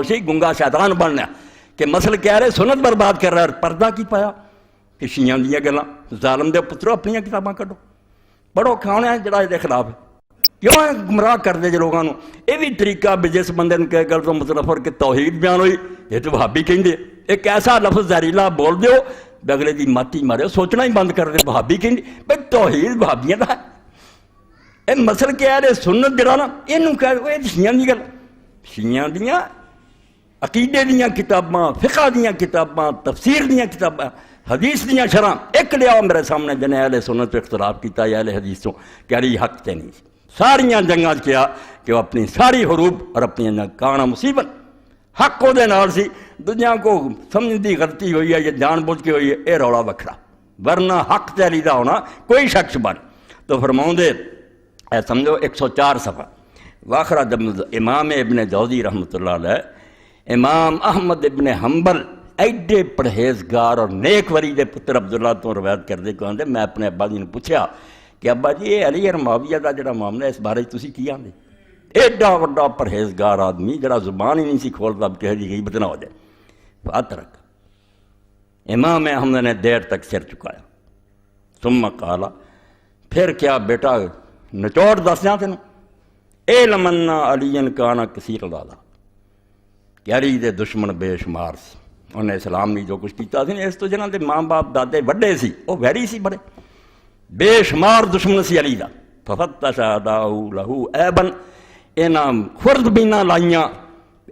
خاموشی گنگا شیطان بننا کہ مسل کہہ رہے سنت برباد کر رہا ہے، پردہ کی پایا کہ شیعہ دیا گلاں ظالم دے پترو اپنی کتاباں کڈو پڑھو کھانے ہیں جڑا یہ خلاف ہے کیوں ہے گمراہ کر دے لوگوں یہ بھی طریقہ بھی جس بندے نے کہہ گل تو مطلب کہ توحید بیان ہوئی یہ تو بھابی کہیں دے ایک ایسا لفظ زہریلا بول دیو اگلے دی ماتی مارے سوچنا ہی بند کر دے بھابی کہیں دے بھائی توحید بھابیاں دا ہے یہ مسل کہہ رہے سنت جڑا نا یہ کہہ یہ شیعہ دی گل شیعہ دیاں عقیدے دیاں کتاباں فقہ دیاں کتاباں تفسیر دیاں کتاباں حدیث دیاں شرح ایک لیا میرے سامنے جنہیں اہل سنت پہ اختلاف کیتا یا اہل حدیثوں کہہ رہی حق تے نہیں ساریاں جنگاں کیا کہ وہ اپنی ساری حروب اور اپنی کانا مصیبت حق وہ دے نال سی دنیا کو سمجھ دی غلطی ہوئی ہے یہ جان بوجھ کے ہوئی ہے اے رولا وکھرا ورنہ حق تے علیحدہ ہونا کوئی شک شبہ نہیں تو فرماؤں دے اے سمجھو 104 صفحہ واخرہ جب امام ابن جوزی رحمۃ اللہ علیہ امام احمد ابن حنبل ایڈے پرہیزگار اور نیک وری دے پتر عبداللہ تو روایت کر دے کہاں دے میں اپنے ابا جی نے پوچھا کہ ابا جی یہ علی اور معاویہ دا جڑا معاملہ اس بارے تسی کی آندے ایڈا وڈا پرہیزگار آدمی جڑا زبان ہی نہیں سی کھولتا کہہ دی غیبت نہ ہو جائے فاترک امام احمد نے دیر تک سر چکایا ثم قالا پھر کیا بیٹا نچوڑ دس جاں تینوں اے لمنا علی کانا کثیر العذاب کہ علی دے دشمن بے شمار سی انہیں اسلام نہیں جو کچھ کیتا سی اس تو جنہاں دے ماں باپ دادے وڈے سی وہ ویری سی بڑے بے شمار دشمن سی علی دا ففتش اداؤ لہو عیبن انہاں خرد بھی نہ لائیاں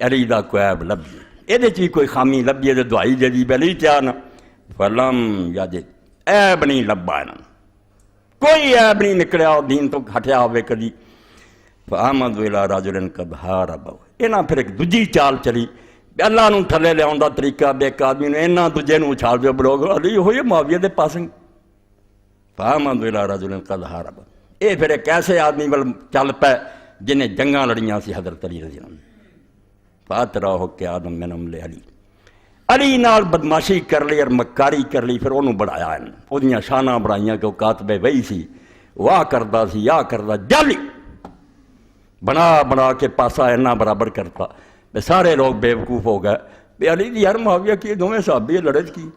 علی دا کوئی عیب لبھی یہ چی کوئی خامی لبھی ہے دعائی جدی بلی چاہنا فلم یجد عیب نہیں لبا انہاں کوئی عیب نہیں نکلیا دین تو ہٹیا ہوئے کدی فآمد الى رجل قد حاربہ انہاں پھر ایک دجی چال چلی اللہ نو تھلے لے آن دا طریقہ بے ایک آدمی نے انہاں دجے نو چھال دے بلوگ علی ہوئی معاویہ دے پاسنگ فآمد الى رجل قد حاربہ اے پھر ایک ایسے آدمی بل چل پہ جنہیں جنگاں لڑیاں سی حضرت علی رضی اللہ عنہ فاترہ ہو کہ آدم من عمل علی علی نال بدماشی کر لی اور مکاری کر لی پھر انہوں بڑھایا انہوں او دیاں شانہ بڑھائیاں کہ وہ کاتبے وہی سی واہ کردہ سی یا کردہ جالی بنا بنا کے پاسا اینا برابر کرتا بے سارے لوگ بے وقوف ہو گئے بے علی دی ہر معاویہ کی دومیں صحابی لڑج کی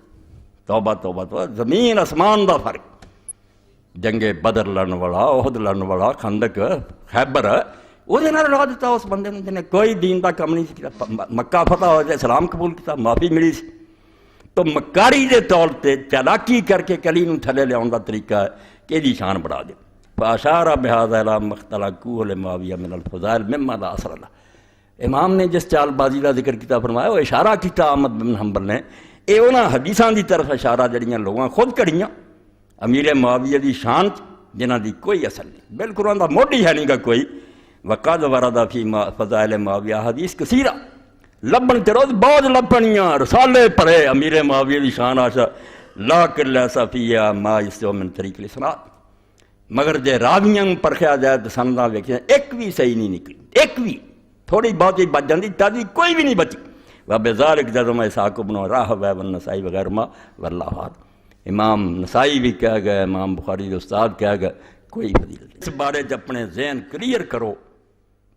توبہ توبہ توبہ زمین اسمان دا فرق جنگ بدر لڑن والا احد لڑن والا خندق خیبر وہ دینا لڑا دیتا اس بندے نے جنہیں کوئی دین دا کم نہیں کیا مکہ فتح ہو جائے اسلام قبول کیا معافی ملی سی تو مکاری دے طور تے چالاکی کر کے کلی نو تھلے لے آن دا طریقہ ہے کہ دی شان بڑھا دے فاشارہ بہذا الى مختلقوہ لمعاویہ من الفضائل مما لا اثر اللہ امام نے جس چال بازی کا ذکر کیا فرمایا وہ اشارہ کیتا احمد بن حنبل نے اے انہاں حدیثاں دی طرف اشارہ جڑیاں لوگاں خود کڑیاں امیر معاویہ دی شان جنہاں دی کوئی اثر نہیں بالکل انہاں دا موڈی ہے نہیں گا کوئی وقد ورد فی فضائل معاویہ حدیث کثیرہ لبن تے روز بہت لبنیاں رسالے پڑھے امیر معاویہ دی شان آشا لاکن لیسا فیہا ما یستوی من طریق الاسناد مگر جے راویاں پرکھیا جائے تو سنداں ویکھیاں ایک بھی صحیح نہیں نکلی ایک بھی تھوڑی بہت ہی بچ جاندی تازی کوئی بھی نہیں بچی وبذالک جزم اسحاق بن راہویہ والنسائی وغیرہ واللہ اعلم امام نسائی بھی کہہ گئے امام بخاری کے استاد کہہ گئے کوئی فضیلت نہیں اس بارے اپنے ذہن کلیئر کرو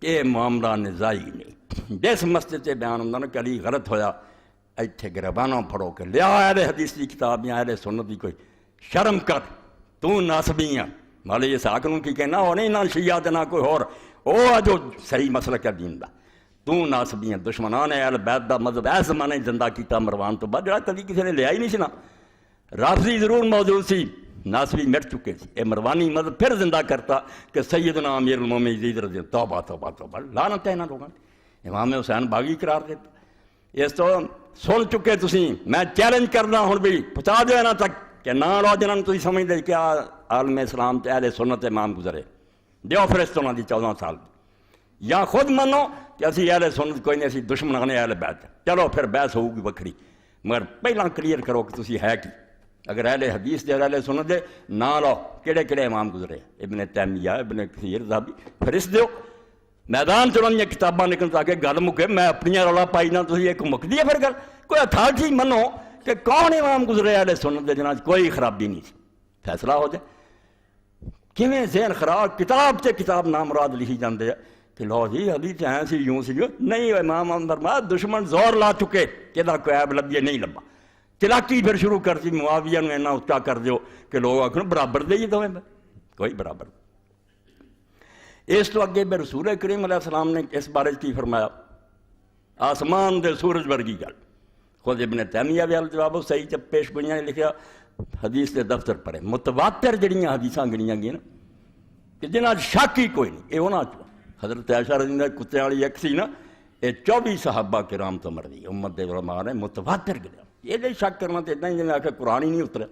کہ معاملہ نزائی نہیں جس مسجد سے بیان ہوتا نا کہ علی غلط ہویا ایتھے گربانہ پڑھو کہ لیا اہل حدیث کی کتاب یا اہل سنت کی کوئی شرم کر تو ناسبی ہیں مالے یہ ساکنوں کی کہنا ہو نہیں نہ شیعہ نہ کوئی اور او جو صحیح مسئلہ کیا دین دا تو ناسبی ہیں دشمنان اہل بیت دا مذہب ایس زمانے زندہ کیتا مروان تو بعد جڑا کبھی کسی نے لیا ہی نہیں سنا رافضی ضرور موجود سی ناسبی مٹ چکے سی اے مروانی مذہب پھر زندہ کرتا کہ سیدنا امیر المومنین یزید رضی اللہ توبہ توبہ توبہ لعنت ہے انہاں لوگاں امام حسین باغی قرار دیتا اس تو سن چکے تسی میں چیلنج کرنا ہوں بھی پہنچا دو یہاں تک کہ نہ لو جنہاں تسی سمجھ دے کہ عالم اسلام تے اہل سنت امام گزرے دیو فرست انہاں دی 14 سال یا خود منو کہ اسی اہل سنت کوئی نہیں اسی دشمنان اہل بیت چلو پھر بحث ہوگی وکھری مگر پہلا کلیئر کرو کہ تسی ہے کی اگر اہل حدیث دے اہل سنت دے نہ لو کیڑے کیڑے امام گزرے ابن تیمیہ ابن کثیر ذہبی فرست دیو میدان چڑھن یہ کتاباں نکل تاکہ گل مکے میں اپنی رولا پائی نہ تھی ایک مکدی ہے پھر گل کوئی اتھارٹی منو کہ کون امام گزرے اہل سنت دے جنہاں کوئی خرابی نہیں سی فیصلہ ہو جائے کیویں ذہن خراب کتاب سے کتاب نامراد لکھی جاندے کہ لو جی حدیث ایਂ سی یوں سی نہیں، امام احمد فرمایا دشمن زور لا چکے کہ کوئی عیب لبھیے، نہیں لبا، چلاکی پھر شروع کرتی معاویہ نے اینا اچا کر دیو کہ لوگ آخر برابر دے ہی دویں کوئی برابر۔ اس تو اگے پھر رسول کریم علیہ السلام نے اس بارے کی فرمایا، آسمان دے سورج ورگی گل، خود ابن تیمیہ بھی الجواب صحیح چ پیش گوئیاں لکھیا حدیث کے دفتر پڑھے، متواتر جڑیاں حدیثاں گنیاں گئیں نا کہ جنہاں شک ہی کوئی نہیں، یہ انہاں چوں حضرت عائشہ رضی اللہ عنہا کتے والی ایک سی نا، یہ 24 صحابہ کرام تو مرضی امت دے علماء نے متواتر گنیا، یہ شک کرنا تو اتنا ہی جنہیں آخر قرآن ہی نہیں اترا۔